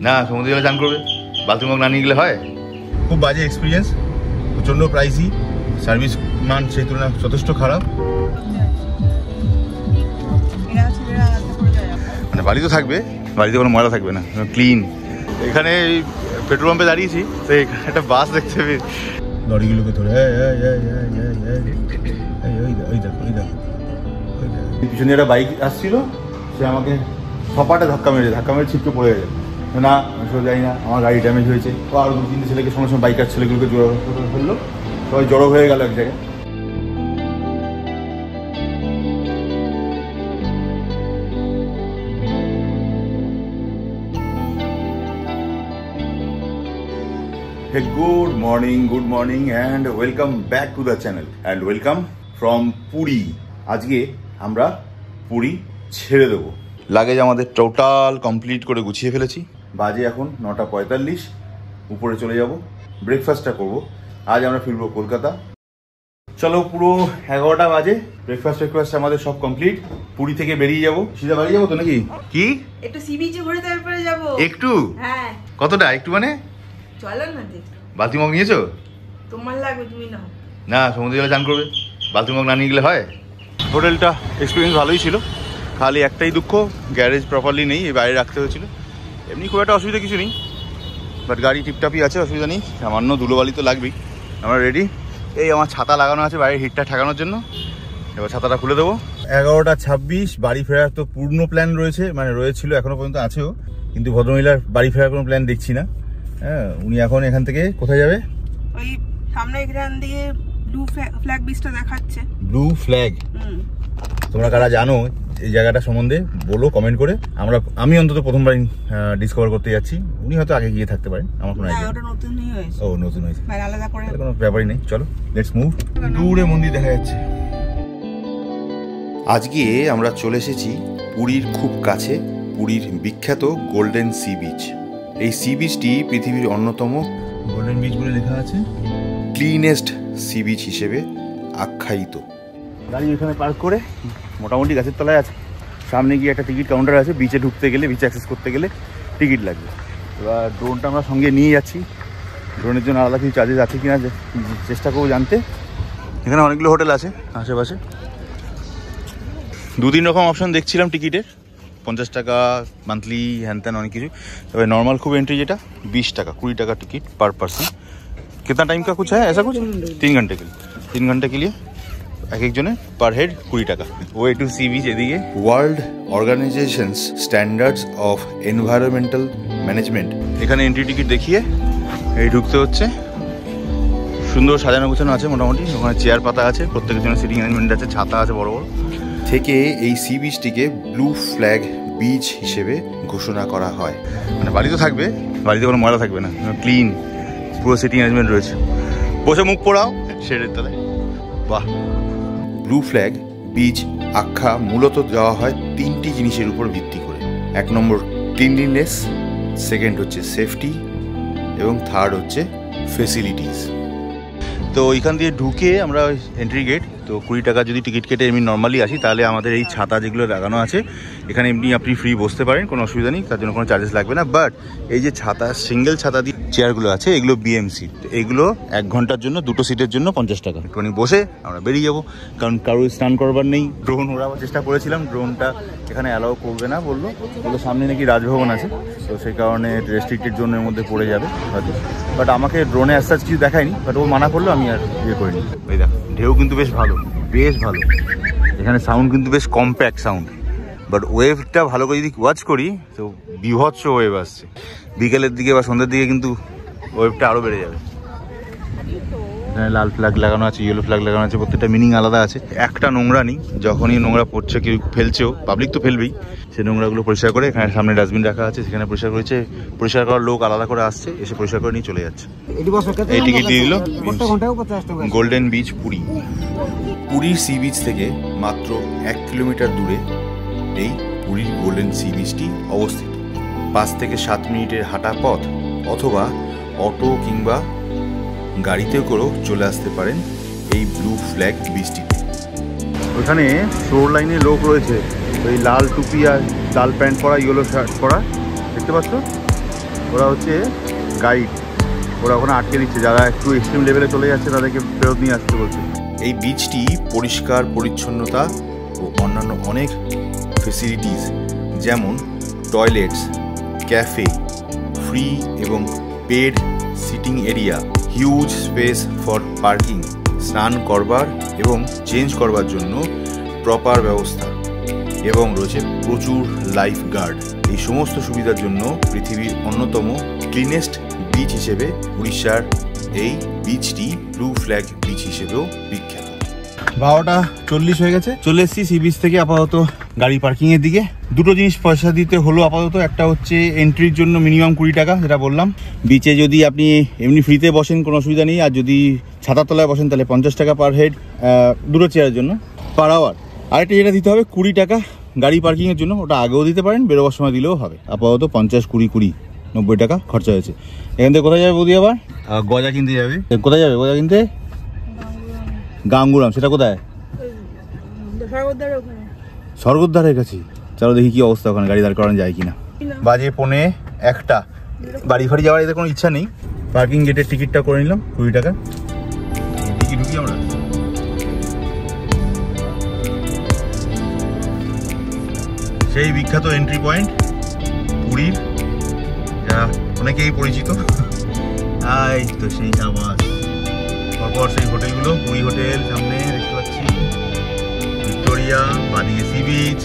না সমুদ্রে গেলে চান করবে, বাথরুম না নিয়ে গেলে হয়। খুব বাজে এক্সপিরিয়েন্স, প্রচণ্ড প্রাইসি, সার্ভিস মান সেই তুলনায় যথেষ্ট খারাপ। মানে বাড়ি তো থাকবে, বাড়িতে কোনো ময়লা থাকবে না, ক্লিন। এখানে পেট্রোল পাম্পে দাঁড়িয়েছি, তো একটা বাস দেখতে পেয়ে লরিগুলোকে ধরে পিছনে একটা বাইক আসছিল, সে আমাকে সপাটে ধাক্কা মেরে ছিটকে পড়ে গেছে। না আমি সব যাই না, আমার গাড়ি ড্যামেজ হয়েছে। ও আরও 2-3 ছেলেকে সঙ্গে সঙ্গে বাইকার ছেলেগুলোকে জড়ো ফেললো, সবাই জড়ো হয়ে গেল এক জায়গায়। Hey, good morning and welcome back to the channel and welcome from Puri. আজকে আমরা পুরী ছেড়ে দেবো। লাগেজ আমাদের টোটাল কমপ্লিট করে গুছিয়ে ফেলেছি। বাজে এখন 9:45, উপরে চলে যাব, ব্রেকফাস্টটা করব। আজ আমরা ফিরবো কলকাতা। চলো, পুরো 11টা বাজে, ব্রেকফাস্ট আমাদের সব কমপ্লিট। পুরী থেকে বেরিয়ে যাব, সিধা বাড়ি যাবো তো নাকি? কি একটু সি বিচে ঘুরে তারপরে যাব। একটু? হ্যাঁ। কতটা একটু মানে? চলো না দেখ। বাথরুম মগ নিয়েছো? তোমার লাগবে, তুমি নাও না। সমুদ্রে গেলে চান করবে, বাথরুম মগ না নিয়ে গেলে হয়। হোটেলটা এক্সপিরিয়েন্স ভালোই ছিল, খালি একটাই দুঃখ গ্যারেজ প্রপারলি নেই, বাইরে রাখতে হয়েছিল। এমনি খুব একটা অসুবিধা কিছু নেই, বাট গাড়ি টিপটাপই আছে, অসুবিধা নেই। সামান্য ধুলোবালি তো লাগবেই। আমরা রেডি। এই আমার ছাতা লাগানো আছে বাইরে হিটটা ঠেকানোর জন্য, এবার ছাতাটা খুলে দেবো। 11:26, বাড়ি ফেরার তো পূর্ণ প্ল্যান রয়েছে, মানে রয়েছিল, এখনো পর্যন্ত আছেও, কিন্তু ভদ্রমহিলার বাড়ি ফেরার কোনো প্ল্যান দেখছি না। হ্যাঁ, উনি এখন এখান থেকে কোথায় যাবে? ওই সামনে এখান দিয়ে ব্লু ফ্ল্যাগ বিচটা দেখাচ্ছে। Blue flag? তোমরা কারা জানো এই জায়গাটা সম্বন্ধে বলো কমেন্ট করে। আমি অন্তত প্রথমবার ডিসকভার করতে যাচ্ছি, উনি হয়তো আগে গিয়ে থাকতে পারেন, আমার কোনো আইডিয়া। ওটা নতুনই হয়েছে। ও নতুন হয়েছে, মানে আলাদা করে কোনো ব্যাপারই নেই। চলো লেটস মুভ। দূরে মন্দির দেখা যাচ্ছে। আজকে আমরা চলে এসেছি পুরীর খুব কাছে, পুরীর বিখ্যাত গোল্ডেন সি বিচ। এই সি বিচটি পৃথিবীর অন্যতম, গোল্ডেন বিচ বলে লেখা আছে, ক্লিনেস্ট সি বিচ হিসেবে আখ্যায়িত। গাড়ি এখানে পার্ক করে মোটামুটি গাছের তলায় আছে। সামনে গিয়ে একটা টিকিট কাউন্টার আছে, বিচে ঢুকতে গেলে, বিচে অ্যাক্সেস করতে গেলে টিকিট লাগবে। এবার ড্রোনটা আমরা সঙ্গে নিয়ে যাচ্ছি, ড্রোনের জন্য আলাদা কিছু চার্জেস আছে কিনা চেষ্টা করবো জানতে। এখানে অনেকগুলো হোটেল আছে আশেপাশে, 2-3 রকম অপশন দেখছিলাম টিকিটের, 50 টাকা মান্থলি, হ্যান ত্যান অনেক কিছু। তবে নর্মাল খুব এন্ট্রি যেটা 20 টাকা, 20 টাকা टिकट पर पर्सन। कितना टाइम का कुछ है ऐसा कुछ? 3 घंटे के लिए, 3 घंटे के लिए एक एक जने पर हेड 20 টাকা। ওয়ে টু সি বিচ এদিকে। World organisations standards of environmental management, এখানে এন্ট্রি টিকিট দেখিয়ে এই ঢুকতে হচ্ছে। সুন্দর সাজানো গোছানো আছে মোটামুটি, ওখানে চেয়ার পাতা আছে, প্রত্যেকের জন্য সিটিং অ্যারেঞ্জমেন্ট আছে, ছাতা আছে বড় বড়। থেকে এই সি বিচটিকে ব্লু ফ্ল্যাগ বিচ হিসেবে ঘোষণা করা হয়। মানে বাড়ি তো থাকবে, বাড়িতে কোনো ময়লা থাকবে না, ক্লিন, পুরো সিটিং অ্যারেঞ্জমেন্ট রয়েছে। বসে মুখ পোড়াও শেডের তলায়, বাহ। ব্লু ফ্ল্যাগ বিচ আখ্যা মূলত দেওয়া হয় 3টি জিনিসের উপর ভিত্তি করে। 1 নম্বর ক্লিনলিনেস, সেকেন্ড হচ্ছে সেফটি, এবং থার্ড হচ্ছে ফেসিলিটিস। তো ওইখান দিয়ে ঢুকে আমরা এন্ট্রি গেট, তো 20 টাকা যদি টিকিট কেটে এমনি নর্মালি আসি, তাহলে আমাদের এই ছাতা যেগুলো লাগানো আছে এখানে এমনি আপনি ফ্রি বসতে পারেন, কোনো অসুবিধা নেই, তার জন্য কোনো চার্জেস লাগবে না। বাট এই যে ছাতা, সিঙ্গেল ছাতা দিয়ে চেয়ারগুলো আছে, এগুলো বিএমসি, এগুলো 1 ঘন্টার জন্য 2টো সিটের জন্য 50 টাকা। একটুখানি বসে আমরা বেরিয়ে যাবো, কারণ কারোর স্নান করবার নেই। ড্রোন ওড়াবার চেষ্টা করেছিলাম, ড্রোনটা এখানে অ্যালাউ করবে না বললো, সামনে নাকি রাজভবন আছে, তো সেই কারণে রেস্ট্রিক্টেড জোনের মধ্যে পড়ে যাবে হয়তো। বাট আমাকে ড্রোনে আজ কিছু দেখায়নি, বাট ও মানা করলো, আমি আর ইয়ে করিনি। ওই দেখো ঢেউ কিন্তু বেশ ভালো, বেশ ভালো। এখানে সাউন্ড কিন্তু বেশ কম্প্যাক্ট সাউন্ড, বাট ওয়েভটা ভালো করে যদি ওয়াচ করি তো বিভৎস ওয়েভ আসছে। বিকেলের দিকে বা সন্ধ্যের দিকে কিন্তু ওয়েভটা আরও বেড়ে যাবে। এখানে লাল ফ্ল্যাগ লাগানো আছে, ইয়েলো ফ্ল্যাগ লাগানো আছে, প্রত্যেকটা মিনিং আলাদা আছে। একটা নোংরা নেই, যখনই নোংরা পড়ছে, কেউ ফেলছেও, পাবলিক তো ফেলবেই, সেই নোংরাগুলো পরিষ্কার করে এখানে সামনে ডাস্টবিন রাখা আছে, সেখানে পরিষ্কার করেছে। পরিষ্কার করার লোক আলাদা করে আসছে, এসে পরিষ্কার করে নিয়ে চলে যাচ্ছে। এই টিকিট দিয়ে দিল গোল্ডেন বিচ পুরী। পুরীর সি বিচ থেকে মাত্র 1 কিলোমিটার দূরে এই পুরীর গোল্ডেন সি বিচটি অবস্থিত। 5 থেকে 7 মিনিটের হাঁটা পথ, অথবা অটো কিংবা গাড়িতেও করেও চলে আসতে পারেন এই ব্লু ফ্ল্যাগ বিচটিতে। ওখানে শোর লাইনে লোক রয়েছে, ওই লাল টুপি আর লাল প্যান্ট পরা, ইয়েলো শার্ট পরা, দেখতে পাচ্ছ? ওরা হচ্ছে গাইড, ওরা ওখানে আটকে দিচ্ছে, যারা একটু এক্সট্রিম লেভেলে চলে যাচ্ছে তাদেরকে ফেরত নিয়ে আসতে বলছে। এই বিচটি পরিষ্কার পরিচ্ছন্নতা ও অন্যান্য অনেক ফেসিলিটিস যেমন টয়লেটস, ক্যাফে, ফ্রি এবং paid sitting area, huge space for parking, স্নান করবার এবং চেঞ্জ করবার জন্য প্রপার ব্যবস্থা এবং রয়েছে প্রচুর লাইফ গার্ড। এই সমস্ত সুবিধার জন্য পৃথিবীর অন্যতম ক্লিনেস্ট বিচ হিসেবে উড়িষ্যার এই বিচটি ব্লু ফ্ল্যাগ বিচ হিসেবেও বিখ্যাত। 12:40 হয়ে গেছে, চলে এসেছি সি বিচ থেকে আপাতত গাড়ি পার্কিংয়ের দিকে। দুটো জিনিস পয়সা দিতে হলো আপাতত। একটা হচ্ছে এন্ট্রির জন্য মিনিমাম 20 টাকা, যেটা বললাম। বিচে যদি আপনি এমনি ফ্রিতে বসেন কোনো অসুবিধা নেই, আর যদি ছাতার তলায় বসেন তাহলে 50 টাকা পার হেড, দুটো চেয়ারের জন্য পার আওয়ার। আরেকটা যেটা দিতে হবে 20 টাকা গাড়ি পার্কিংয়ের জন্য, ওটা আগেও দিতে পারেন, বেরোবার সময় দিলেও হবে। আপাতত 50, 20, 20, 90 টাকা খরচা হয়েছে। এখান থেকে কোথায় যাবে বৌদি? আবার গজা কিনতে যাবে। কোথায় যাবে গজা কিনতে? গাঙ্গুরাম। সেটা কোথায়? স্বর্গদ্বারের কাছে। চলো দেখি কি অবস্থা ওখানে, গাড়ি দাঁড় করানো যায় কিনা। বাজে 1:45, বাড়ি ফাড়ি যাওয়ার এতে কোনো ইচ্ছা নেই। পার্কিং গেটের টিকিটটা করে নিলাম 20 টাকা। ঢুকি আমরা। সেই বিখ্যাত এন্ট্রি পয়েন্ট পুরীর, যা অনেকেই পরিচিত। এই তো সেই আওয়াজ, পরপর সেই হোটেলগুলো, পুরী হোটেল সামনে দেখতে পাচ্ছি, ভিক্টোরিয়া, বাদিকে সি বিচ,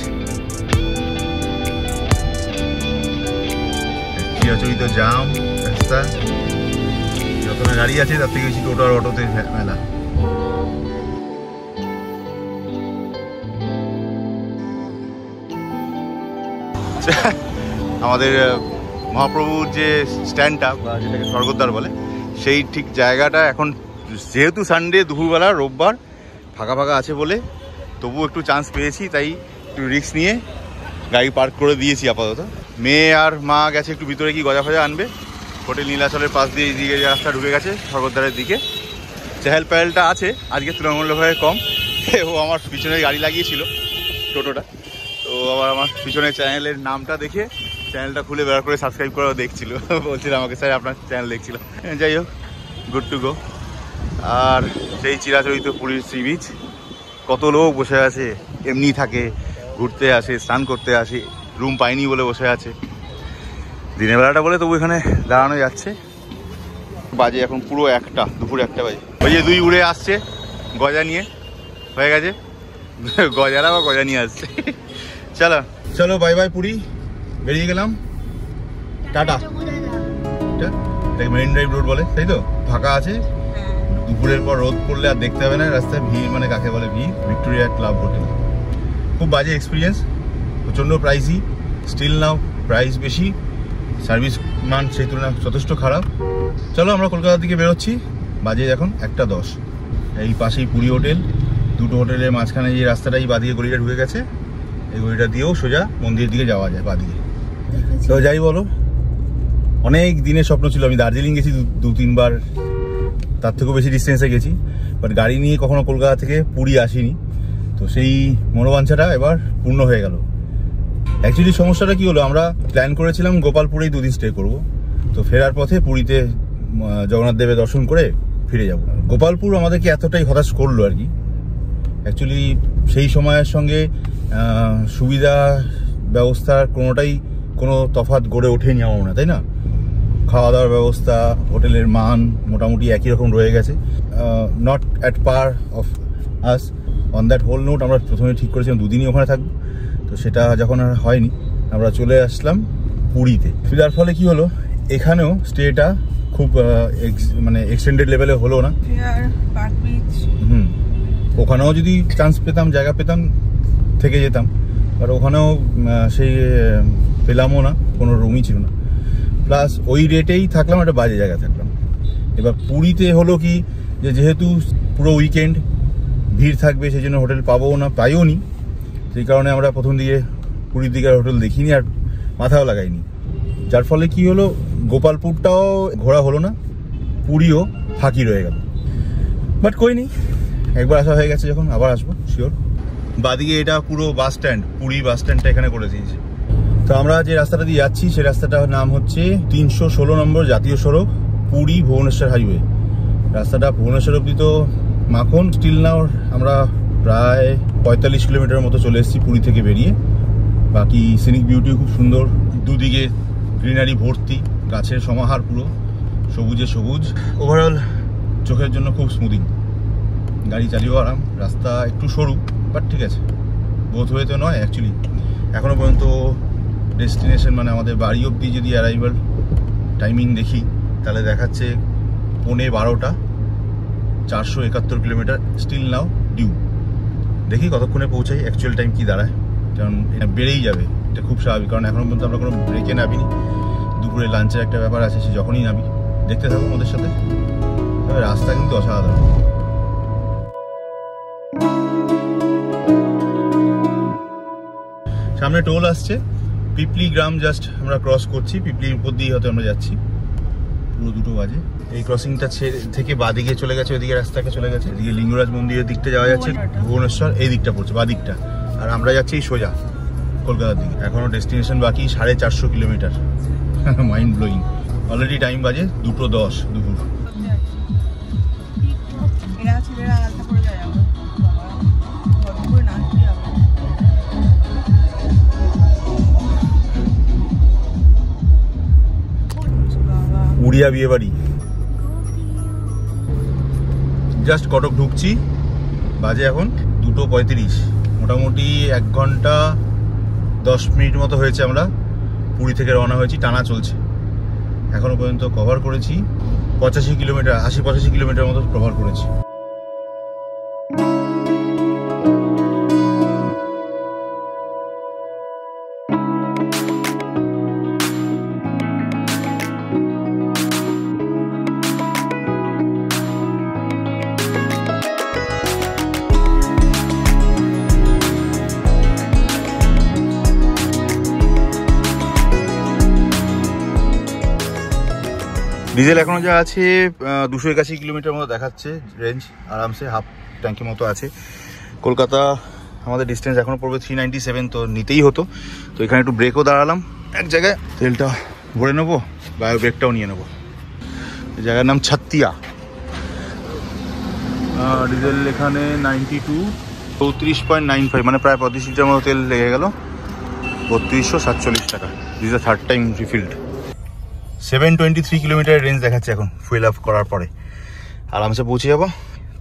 চিরাচরিত জাম রাস্তা, যত না গাড়ি আছে তার থেকে বেশি টোটো আর অটোতে মেলা। আমাদের মহাপ্রভুর যে স্ট্যান্ডটা বা যেটাকে স্বর্গদ্বার বলে, সেই ঠিক জায়গাটা এখন যেহেতু সানডে দুপুরবেলা রোববার ফাঁকা ফাঁকা আছে বলে তবু একটু চান্স পেয়েছি, তাই একটু রিস্ক নিয়ে গাড়ি পার্ক করে দিয়েছি আপাতত। মেয়ে আর মা গেছে একটু ভিতরে কি গজা ফজা আনবে। হোটেল নীলাচলের পাশ দিয়ে এইদিকে যে রাস্তা ঢুকে গেছে স্বর্গদ্বারের দিকে, চেহেল পেহেলটা আছে আজকে তুলনামূলকভাবে কম। ও আমার পিছনে গাড়ি লাগিয়েছিল টোটোটা, তো আবার আমার পিছনে চ্যানেলের নামটা দেখে চ্যানেলটা খুলে বের করে সাবস্ক্রাইব করেও দেখছিল, বলছিল আমাকে স্যার আপনার চ্যানেল দেখছিল। যাই হোক, গুড টু গো। আর সেই চিরাচরিত পুরীর সি বিচ, কত লোক বসে আছে, এমনি থাকে, ঘুরতে আসে, স্নান করতে আসে, রুম পাইনি বলে বসে আছে। দিনের বেলাটা বলে তবু এখানে দাঁড়ানো যাচ্ছে। বাজে এখন পুরো 1টা, দুপুর 1টা বাজে। ওই যে 2 উড়ে আসছে গজা নিয়ে, হয়ে গেছে গজারা বা গজা নিয়ে আসছে। চলো চলো, বাই বাই পুরী, বেরিয়ে গেলাম, টাটা। মেরিন ড্রাইভ রোড বলে, তাই তো? ফাঁকা আছে, দুপুরের পর রোদ পড়লে আর দেখতে হবে না রাস্তায় ভিড়, মানে কাকে বলে ভিড়। ভিক্টোরিয়া ক্লাব হোটেল, খুব বাজে এক্সপিরিয়েন্স, প্রচণ্ড প্রাইসই, স্টিল নাও প্রাইস বেশি, সার্ভিস মান সেই তুলনায় যথেষ্ট খারাপ। চলো আমরা কলকাতার দিকে বেরোচ্ছি, বাজে এখন 1:10। এই পাশেই পুরী হোটেল, দুটো হোটেলের মাঝখানে যে রাস্তাটা, এই বাদিকে গলিটা ঢুকে গেছে, এই গলিটা দিয়েও সোজা মন্দিরের দিকে যাওয়া যায় বাদিকে। তো যাই বলো, অনেক দিনের স্বপ্ন ছিল, আমি দার্জিলিং গেছি 2-3 বার, তার থেকেও বেশি ডিস্টেন্সে গেছি, বাট গাড়ি নিয়ে কখনো কলকাতা থেকে পুরী আসিনি। তো সেই মনোবাঞ্ছাটা এবার পূর্ণ হয়ে গেল। অ্যাকচুয়ালি সমস্যাটা কি হলো, আমরা প্ল্যান করেছিলাম গোপালপুরেই 2 দিন স্টে করবো, তো ফেরার পথে পুরীতে জগন্নাথ দেবের দর্শন করে ফিরে যাব। গোপালপুর আমাদেরকে এতটাই হতাশ করলো আর কি। অ্যাকচুয়ালি সেই সময়ের সঙ্গে সুবিধা ব্যবস্থার কোনোটাই কোনো তফাৎ গড়ে ওঠেনি আমার মনে হয়, তাই না? খাওয়া দাওয়ার ব্যবস্থা, হোটেলের মান মোটামুটি একই রকম রয়ে গেছে, not at par of us. On that whole note আমরা প্রথমে ঠিক করেছিলাম 2 দিনই ওখানে থাকবো, তো সেটা যখন আর হয়নি আমরা চলে আসলাম পুরীতে। ফেরার ফলে কি হলো, এখানেও স্টেটা খুব মানে এক্সটেন্ডেড লেভেলে হলো না। ওখানেও যদি চান্স পেতাম, জায়গা পেতাম, থেকে যেতাম, বাট ওখানেও সেই পেলামও না, কোনো রুমই ছিল না। প্লাস ওই রেটেই থাকলাম, একটা বাজে জায়গায় থাকলাম। এবার পুরীতে হলো কি, যে যেহেতু পুরো উইকেন্ড ভিড় থাকবে, সেই জন্য হোটেল পাইও নি। সেই কারণে আমরা প্রথম দিকে পুরীর দিকে হোটেল দেখিনি আর মাথাও লাগাইনি, যার ফলে কি হলো, গোপালপুরটাও ঘোরা হলো না, পুরীও ফাঁকি রয়ে গেল। বাট কই নেই, একবার আসা হয়ে গেছে যখন, আবার আসবো শিওর। বাদিকে এটা পুরো বাস স্ট্যান্ড, পুরী বাস স্ট্যান্ডটা এখানে করে দিয়েছে। তো আমরা যে রাস্তাটা দিয়ে যাচ্ছি সেই রাস্তাটার নাম হচ্ছে 316 নম্বর জাতীয় সড়ক, পুরী ভুবনেশ্বর হাইওয়ে। রাস্তাটা ভুবনেশ্বর অব্দি তো মাখন। স্টিল নাও আমরা প্রায় 45 কিলোমিটার মতো চলে এসেছি পুরী থেকে বেরিয়ে। বাকি সিনিক বিউটিও খুব সুন্দর, দুদিকে গ্রিনারি ভর্তি, গাছের সমাহার, পুরো সবুজে সবুজ। ওভারঅল চোখের জন্য খুব স্মুদিং, গাড়ি চালিয়েও আরাম। রাস্তা একটু সরু বাট ঠিক আছে, বোধ হয়ে তো নয় অ্যাকচুয়ালি। এখনও পর্যন্ত ডেস্টিনেশন মানে আমাদের বাড়ি অবধি যদি অ্যারাইভাল টাইমিং দেখি তাহলে দেখাচ্ছে 11:30, 471 কিলোমিটার স্টিল নাও ডিউ। দেখি কতক্ষণে পৌঁছাই, অ্যাকচুয়াল টাইম কি দাঁড়ায়, কারণ এটা বেড়েই যাবে, এটা খুব স্বাভাবিক। কারণ এখনও পর্যন্ত আমরা কোনো ব্রেকে নামিনি, দুপুরে লাঞ্চের একটা ব্যাপার আছে, সে যখনই নামি। দেখতে থাকুন ওদের সাথে। তবে রাস্তা কিন্তু অসাধারণ। সামনে টোল আসছে, পিপলি গ্রাম জাস্ট আমরা ক্রস করছি, পিপলির উপর দিয়ে হয়তো আমরা যাচ্ছি। পুরো 2টো বাজে। এই ক্রসিংটা থেকে বাদিকে চলে গেছে, ওইদিকে রাস্তাকে চলে গেছে। এদিকে লিঙ্গরাজ মন্দিরের দিকটা যাওয়া যাচ্ছে, ভুবনেশ্বর এই দিকটা পড়ছে বাদিকটা, আর আমরা যাচ্ছি সোজা কলকাতার দিকে। এখনো ডেস্টিনেশন বাকি 450 kilometre. Mind blowing. Already time বাজে 2:10 দুপুর। উড়িয়া বিয়ে বাড়ি জাস্ট কটক ঢুকছি, বাজে এখন 2:35। মোটামুটি 1 ঘন্টা 10 মিনিট মতো হয়েছে আমরা পুরী থেকে রওনা হয়েছি, টানা চলছে। এখনো পর্যন্ত কভার করেছি 85 কিলোমিটার, 80-85 কিলোমিটার মতো কভার করেছি। ডিজেল এখনো যা আছে 281 কিলোমিটার মতো দেখাচ্ছে রেঞ্জ, আরামসে হাফ ট্যাঙ্কের মতো আছে। কলকাতা আমাদের ডিস্টেন্স এখনো পড়বে 397, তো নিতেই হতো। তো এখানে একটু ব্রেকও দাঁড়ালাম এক জায়গায়, তেলটা ভরে নেবো, বায়ো ব্রেকটাও নিয়ে নেবো। এই জায়গার নাম ছাত্তিয়া। ডিজেল এখানে 92, 34.95, মানে প্রায় 35 লিটার মতো তেল লেগে গেল। 3247 টাকা। This is third time refilled. 723 kilometre range দেখাচ্ছে এখন ফুয়েল আপ করার পরে। আরামসে পৌঁছে যাবো।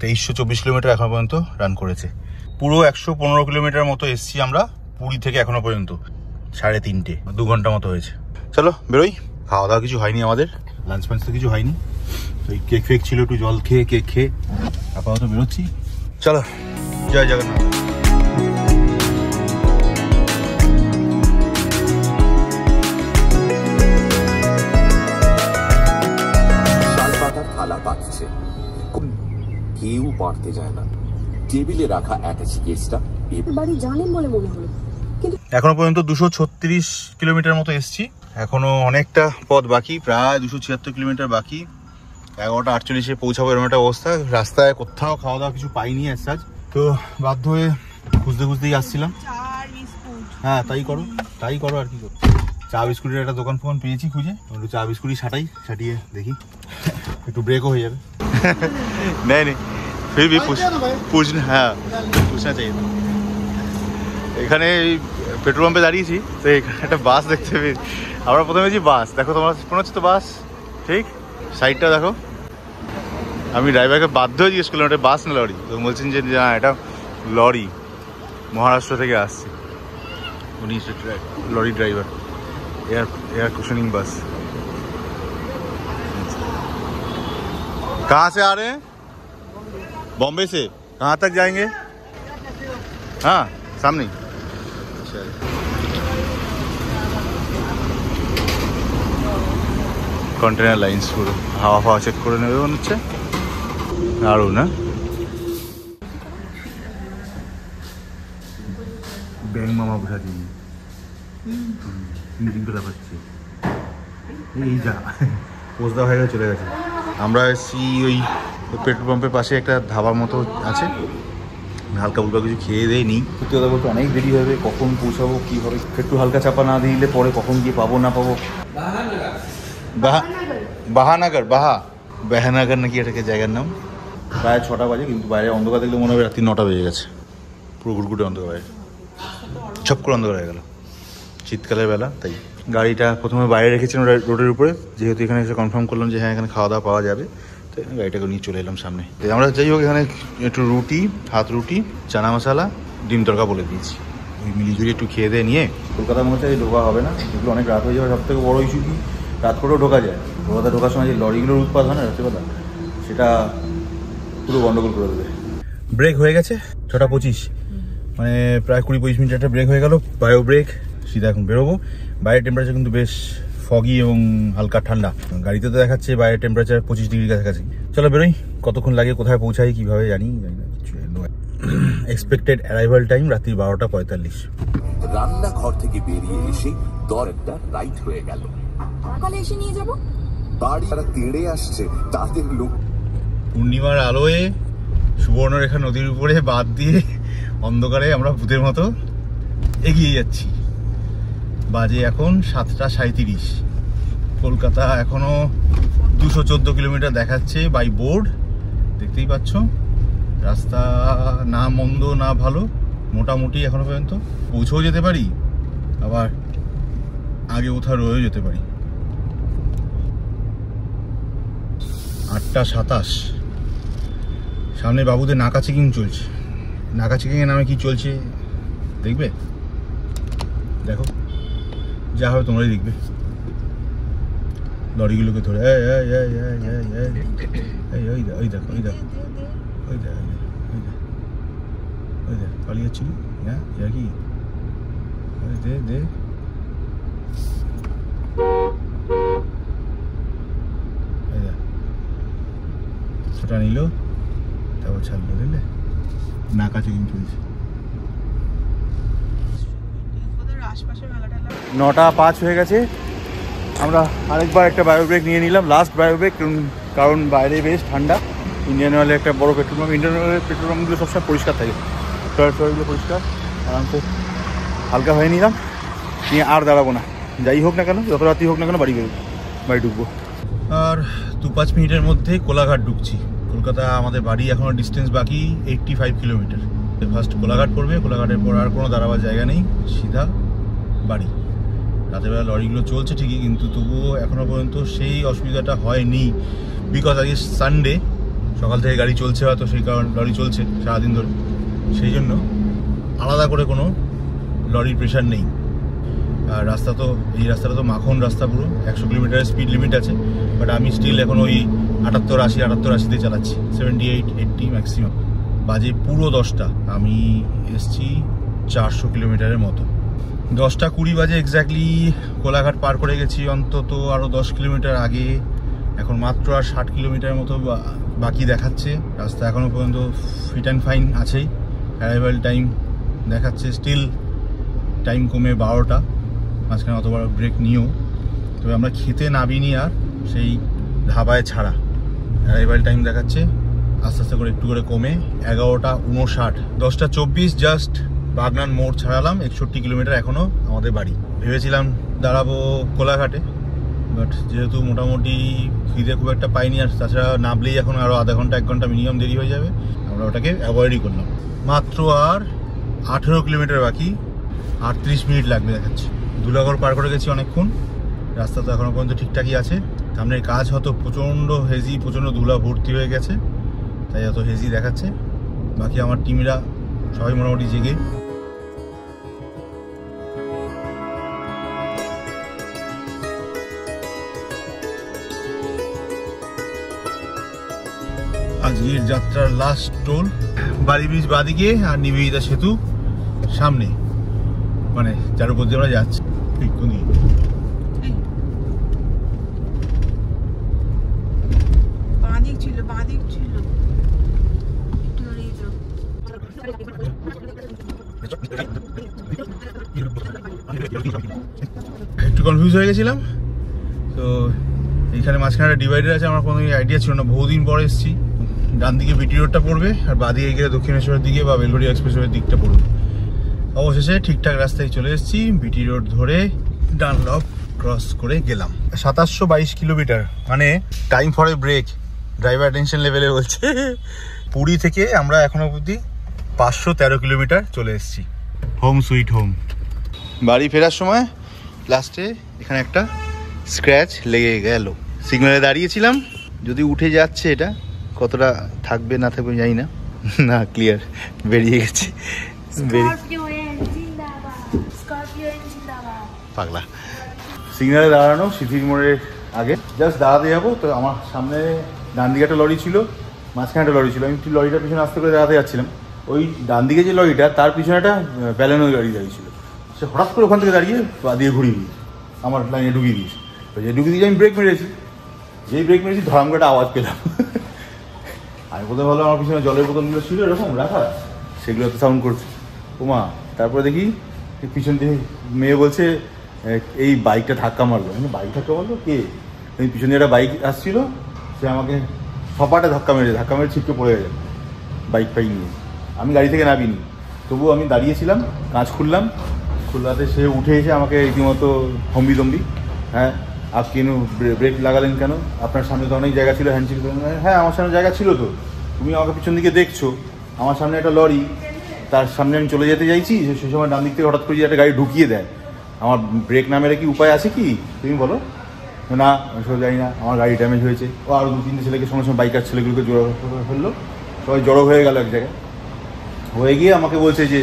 2324 কিলোমিটার এখন পর্যন্ত রান করেছে। পুরো 115 কিলোমিটার মতো এসছি আমরা পুরী থেকে এখনো পর্যন্ত। 3:30, 2 ঘন্টা মতো হয়েছে। চলো বেরোই। খাওয়া দাওয়া কিছু হয়নি আমাদের, লাঞ্চ ফাঞ্চ তো কিছু হয়নি। তো এই কেক ফেক ছিল, একটু জল খেয়ে কেক খেয়ে আপাতত বেরোচ্ছি। চলো, জয় জগন্নাথ। কেউ পারতে যায় না। টেবিলে রাখা অ্যাটাচি কেসটা বাড়ি জানেন বলে মনে হলো, কিন্তু এখনো পর্যন্ত 236 কিলোমিটার মতো এসছি। এখনো অনেকটা পথ বাকি, প্রায় 276 কিলোমিটার বাকি। 11:48 পৌঁছাবো এরকম একটা অবস্থা। রাস্তায় কোথাও খাওয়া দাওয়া কিছু পাইনি অ্যাজ, তো বাধ্য হয়ে খুঁজতে খুঁজতেই আসছিলাম। হ্যাঁ তাই করো আর কি করো। চা বিস্কুটের একটা দোকান ফোন পেয়েছি খুঁজে, একটু চা বিস্কুটই ছাটিয়ে দেখি একটু ব্রেকও হয়ে যাবে। नहीं फिर भी पूछना, हाँ पूछना चाहिए। এখানে পেট্রোল পাম্পে দাঁড়িয়েছি, তো এখানে একটা বাস দেখতে পেয়েছি। আমরা প্রথমে যে বাস দেখো, তোমার মনে হচ্ছে তো বাস, ঠিক সাইডটা দেখো। আমি ড্রাইভারকে বাধ্য হয়ে জিজ্ঞেস করলাম এটা বাস না লরি, তো বলছেন যে না এটা লরি, মহারাষ্ট্র থেকে আসছে উনি, লরি ড্রাইভার। एयर कुशनिंग बस। कहाँ से आ रहे हैं? बॉम्बे से। कहाँ तक जाएंगे? हाँ सामने। कंटेनर लाइन्स পুরো হাওয়া ফাওয়া চেক করে নেবে মনে হচ্ছে। আরও না ব্যাং মামা বসা দিন পাচ্ছি। এই যা পোস্তা হয়ে গেছে, চলে গেছে। আমরা এসেছি ওই পেট্রোল পাম্পের পাশে একটা ধাবার মতো আছে, হালকা ফুলকা কিছু খেয়ে দিয়ে নিই। সত্যি কথা বলতে অনেক দেরি হবে, কখন পৌঁছাবো কী হবে, একটু হালকা চাপা না দিলে পরে কখন গিয়ে পাবো না পাবো। বাহানাগর নাকি এটাকে জায়গার নাম। প্রায় 6টা বাজে, কিন্তু বাইরে অন্ধকার দেখলে মনে হবে রাত্রি 9টা বেজে গেছে। পুরো ঘুরঘুটে অন্ধকার, বাইরে ছপ করে অন্ধকার হয়ে গেল শীতকালের বেলা। তাই গাড়িটা প্রথমে বাইরে রেখেছিলাম রোডের উপরে, যেহেতু এখানে এসে কনফার্ম করলাম যে হ্যাঁ এখানে খাওয়া দাওয়া পাওয়া যাবে, তো গাড়িটাকে নিয়ে চলে এলাম সামনে। তো আমরা যাই হোক এখানে একটু রুটি, হাত রুটি, চানা মশলা, ডিম তড়কা বলে দিয়েছি, ওই মিলিজুলি একটু খেয়ে দিয়ে নিয়ে কলকাতার মধ্যে ঢোকা হবে না, এগুলো অনেক রাত হয়ে যাবে। সব থেকে বড় ইস্যু কি, রাত করেও ঢোকা যায়। কলকাতা ঢোকার সময় যে লরিগুলোর উৎপাদ হয় না রাত্রিবেলা, সেটা পুরো গন্ডগোল করে দেবে। ব্রেক হয়ে গেছে 6টা 25, মানে প্রায় 20-25 মিনিট একটা ব্রেক হয়ে গেল, বায়ো ব্রেক। সিধা এখন বেরোবো। বাইরের টেম্পারেচার কিন্তু বেশ ফগি এবং হালকা ঠান্ডা। গাড়িতে তো দেখাচ্ছে বাইরের টেম্পারেচার 25 ডিগ্রির কাছাকাছি। চলো বেরোই, কতক্ষণ লাগে, কোথায় পৌঁছাই, কীভাবে জানি না। এক্সপেক্টেড অ্যারাইভাল টাইম রাত্রি 12টা 45। রান্নাঘর থেকে বেরিয়ে এসে দরটা রাইট হয়ে গেল। সকালে এসে নিয়ে যাব। বাড়ি যারা তেড়ে আসছে তাদের লোক। পূর্ণিমার আলোয় সুবর্ণরেখা নদীর উপরে বাদ দিয়ে অন্ধকারে আমরা ভূতের মতো এগিয়ে যাচ্ছি। বাজে এখন 7টা 37। কলকাতা এখনো 214 কিলোমিটার দেখাচ্ছে বাই বোর্ড, দেখতেই পাচ্ছ। রাস্তা না মন্দ না ভালো, মোটামুটি এখনো পর্যন্ত পৌঁছেও যেতে পারি, আবার আগে কোথাও রয়েও যেতে পারি। 8টা 27। সামনে বাবুদের নাকা চেকিং চলছে। নাকা চেকিংয়ের নামে কি চলছে দেখবে, দেখো, যা হবে তোমরাই দেখবে। লরিগুলোকে ধরে ওই দেখো পালিয়ে যাচ্ছিল। হ্যাঁ কি দে ছোটা নিল, তারপর ছাড়লো, বুঝলে? নাকা চেকিং চলছে। 9টা 5 হয়ে গেছে। আমরা আরেকবার একটা বায়ো ব্রেক নিয়ে নিলাম, লাস্ট বায়ো ব্রেক, কারণ বাইরে বেশ ঠান্ডা। ইন্ডিয়ান অয়েলে একটা বড় পেট্রোল পাম্প, ইন্ডিয়ান অয়েলের পেট্রোল পাম্পগুলো সবসময় পরিষ্কার থাকে, টয়গুলো পরিষ্কার। আরামসে হালকা হয়ে নিলাম, নিয়ে আর দাঁড়াবো না, যাই হোক না কেন, যত রাত্রি হোক না কেন বাড়ি ঢুকবো। আর 2-5 মিনিটের মধ্যে কোলাঘাট ঢুকছি। কলকাতা আমাদের বাড়ি এখনও ডিস্টেন্স বাকি 85 কিলোমিটার। ফার্স্ট কোলাঘাট পড়বে, কোলাঘাটের পর আর কোনো দাঁড়াবার জায়গা নেই, সিধা বাড়ি। রাতেরবেলা লরিগুলো চলছে ঠিকই, কিন্তু তবুও এখনও পর্যন্ত সেই অসুবিধাটা হয়নি, বিকজ আজকে সানডে, সকাল থেকে গাড়ি চলছে হয়তো, সেই কারণে লরি চলছে সারাদিন ধরে, সেই জন্য আলাদা করে কোনো লরির প্রেশার নেই। আর রাস্তা তো, এই রাস্তাটা তো মাখন রাস্তা, পুরো 100 কিলোমিটারের স্পিড লিমিট আছে, বাট আমি স্টিল এখন ওই 78-80-80-80তে চালাচ্ছি, 78-80 ম্যাক্সিমাম। বাজে পুরো 10টা, আমি এসছি 400 কিলোমিটারের মতো। 10টা 20 বাজে এক্স্যাক্টলি কোলাঘাট পার করে গেছি, অন্তত আরও 10 কিলোমিটার আগে। এখন মাত্র আর 60 কিলোমিটারের মতো বাকি দেখাচ্ছে। রাস্তা এখনও পর্যন্ত ফিট অ্যান্ড ফাইন আছেই। অ্যারাইভাল টাইম দেখাচ্ছে স্টিল টাইম কমে 12টা, মাঝখানে অতবার ব্রেক নিয়েও। তবে আমরা খেতে নামিনি আর, সেই ধাবায় ছাড়া। অ্যারাইভাল টাইম দেখাচ্ছে আস্তে আস্তে করে একটু করে কমে 11টা 59। 10টা 24 জাস্ট বাগনান মোড় ছাড়ালাম, 61 কিলোমিটার এখনও আমাদের বাড়ি। ভেবেছিলাম দাঁড়াবো কোলাঘাটে, বাট যেহেতু মোটামুটি খিদে খুব একটা পাইনি, আর তাছাড়া নামলেই এখন আরও আধা ঘন্টা 1 ঘন্টা মিনিমাম দেরি হয়ে যাবে, আমরা ওটাকে অ্যাভয়েডই করলাম। মাত্র আর 18 কিলোমিটার বাকি, 38 মিনিট লাগবে দেখাচ্ছে। ধুলাগড় পার করে গেছি অনেকক্ষণ, রাস্তা তো এখনও পর্যন্ত ঠিকঠাকই আছে। সামনের কাজ হয়তো প্রচণ্ড হেজি, প্রচণ্ড ধুলা ভর্তি হয়ে গেছে, তাই এত হেজি দেখাচ্ছে। বাকি আমার টিমরা সবাই মোটামুটি জেগে। আজকের যাত্রার লাস্ট টোল বাড়ি ব্রিজ বাদিকে আর নিবেদিতা সেতু সামনে, মানে যার উপর দিয়ে আমরা যাচ্ছি। একটু কনফিউজ হয়ে গেছিলাম, তো এইখানে মাঝখানে একটা ডিভাইডার আছে, আমার কোনো আইডিয়া ছিল না, বহুদিন পরে এসেছি, ডান দিকে বিটি রোডটা পড়বে আর বাঁ দিকে গেলে দক্ষিণেশ্বরের দিকে বা বেলঘড়িয়া এক্সপ্রেসওয়ের দিকটা পড়বে। অবশেষে ঠিকঠাক রাস্তায় চলে এসেছি, বিটি রোড ধরে ডানলপ ক্রস করে গেলাম। 722 কিলোমিটার, মানে time for a break, driver tension লেভেলে বলছে। পুরী থেকে আমরা এখনো অবধি 513 কিলোমিটার চলে এসেছি। Home sweet home. বাড়ি ফেরার সময় লাস্টে এখানে একটা স্ক্র্যাচ লেগে গেল। সিগন্যালে দাঁড়িয়েছিলাম, যদি উঠে যাচ্ছে এটা কতটা থাকবে না থাকবে জানি না। না ক্লিয়ার বেরিয়ে গেছে। পাগলা। সিগন্যালে দাঁড়ানো সিথির মোড়ের আগে জাস্ট দাঁড়াতে যাবো, তো আমার সামনে ডান দিকে একটা লরি ছিল, মাঝখানে একটা লরি ছিল। আমি একটু লরিটার পিছনে আস্তে করে দাঁড়াতে যাচ্ছিলাম। ওই ডান দিকে যে লরিটা তার পিছনে একটা ব্যালেনো গাড়ি দাঁড়িয়েছিল। সে হঠাৎ করে ওখান থেকে দাঁড়িয়ে পা দিয়ে ঘুরিয়ে দিয়েছে, আমার লাইনে ঢুকিয়ে দিয়েছে। যে ঢুকিয়ে দিয়েছে আমি ব্রেক মেরেছি, যেই ব্রেক মেরেছি ধরাম করে একটা আওয়াজ পেলাম। আমি প্রথমে ভাবলাম আমার পিছনে জলের বোতলগুলো ছিল এরকম রাখা, সেগুলো তো সাউন্ড করছে। ওমা, তারপরে দেখি পিছন থেকে মেয়ে বলছে এই বাইকটা ধাক্কা মারলো। বাইক ধাক্কা মারলো কে? এই পিছনে একটা বাইক আসছিল, সে আমাকে সপাটে ধাক্কা মেরে ছিটকে পড়ে গেছে বাইক ফাইক নিয়ে। আমি গাড়ি থেকে নামিনি, তবুও আমি দাঁড়িয়েছিলাম, কাঁচ খুললাতে সে উঠে এসে আমাকে রীতিমতো হম্বি, হ্যাঁ আপ কেন ব্রেক লাগালেন কেন? আপনার সামনে তো অনেক জায়গা ছিল, হ্যান্ডশেক। হ্যাঁ আমার সামনে জায়গা ছিল তো, তুমি আমাকে পিছন দিকে দেখছো, আমার সামনে একটা লরি, তার সামনে আমি চলে যেতে চাইছি, সেই সময় ডান দিক থেকে হঠাৎ করে একটা গাড়ি ঢুকিয়ে দেয়। আমার ব্রেক না মেরে কি উপায় আছে কি তুমি বলো? না সব জানি না, আমার গাড়ি ড্যামেজ হয়েছে। ও আরও 2-3টে ছেলেকে সঙ্গে সঙ্গে বাইকার ছেলেগুলোকে জড়ো করে ফেললো, সবাই জড়ো হয়ে গেল এক জায়গায়। হয়ে গিয়ে আমাকে বলছে যে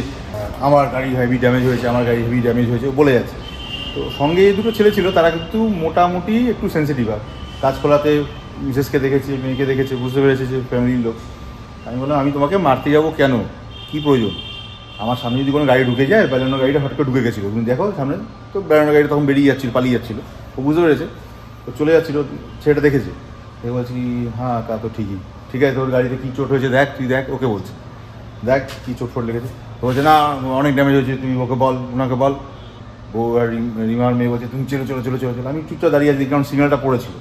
আমার গাড়ি হেভি ড্যামেজ হয়েছে, বলে যাচ্ছে। তো সঙ্গে এই দুটো ছেলে ছিল, তারা কিন্তু মোটামুটি একটু সেন্সিটিভ। আর কাজ খোলাতে মিসেসকে দেখেছে, মেয়েকে দেখেছে, বুঝতে পেরেছে যে ফ্যামিলির লোক। আমি বললাম আমি তোমাকে মারতে যাবো কেন, কী প্রয়োজন? আমার সামনে যদি কোনো গাড়ি ঢুকে যায়, বেলানো গাড়িটা হঠাৎ করে ঢুকে গেছিলো, তুমি দেখো সামনে তো বেলানো গাড়িটা তখন পালিয়ে যাচ্ছিলো। ও বুঝতে পেরেছে, তো চলে যাচ্ছিলো, ছেলেটা দেখেছে। এ বলছি হ্যাঁ তা তো ঠিক আছে, তোর গাড়িতে কী চোট হয়েছে দেখ, তুই দেখ। ওকে বলছে দেখ কী চোট লেগেছে। তো বলছে না অনেক ড্যামেজ হয়েছে, তুই ওনাকে বল। ও আর রিমার মেয়ে বলছে তুমি চলো। আমি চুপচাপ দাঁড়িয়ে আছি, কারণ সিগন্যালটা পড়েছিল।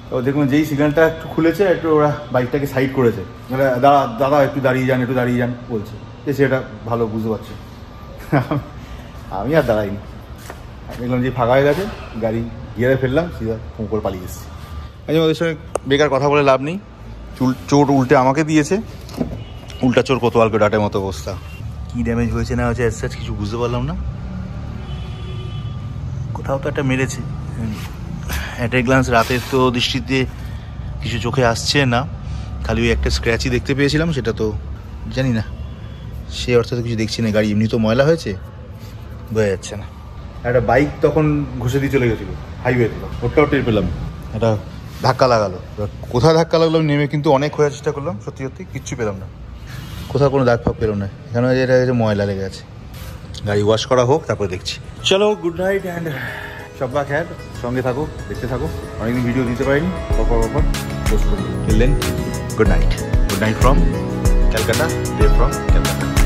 তো দেখুন যেই সিগন্যালটা একটু খুলেছে, একটু ওরা বাইকটাকে সাইড করেছে, মানে দাদা একটু দাঁড়িয়ে যান বলছে। যে সেটা ভালো বুঝতে পারছে। আমি আর দাঁড়াইনি, দেখলাম যে ফাঁকা হয়ে গেছে, গাড়ি গিয়ারে ফেললাম, সিধা ফোন করে পালিয়ে এসেছি। ওদের সঙ্গে বেকার কথা বলে লাভ নেই, চোট উল্টে আমাকে দিয়েছে। উল্টা চোর কোতোয়ালকে ডাটের মতো অবস্থা। কী ড্যামেজ হয়েছে না হয়েছে অ্যাজ কিছু বুঝতে পারলাম না, কোথাও তো একটা মেরেছে। অ্যাট এ গ্লান্স রাতের তো দৃষ্টিতে কিছু চোখে আসছে না, খালি ওই একটা স্ক্র্যাচই দেখতে পেয়েছিলাম, সেটা তো জানি না, সে অর্থে তো কিছু দেখছি না। গাড়ি এমনি তো ময়লা হয়েছে, বোঝা যাচ্ছে না। একটা বাইক তখন ঘষে দিয়ে চলে গেছিলো হাইওয়েতে, ওটাও টের পেলাম। একটা ধাক্কা লাগালো, কোথায় ধাক্কা লাগলো আমি নেমে কিন্তু অনেক খোঁজার চেষ্টা করলাম, সত্যি কিচ্ছু পেলাম না, কোথাও কোনো দাগ ফাগ পেলাম না। এখানে যেটা ময়লা লেগে আছে, গাড়ি ওয়াশ করা হোক তারপরে দেখছি। চলো গুড নাইট অ্যান্ড শব্বা খ্যার, সঙ্গে থাকো, দেখতে থাকো। অনেকদিন ভিডিও দিতে পারিনি, পোস্ট করি। Good night from Calcutta, day from Calcutta.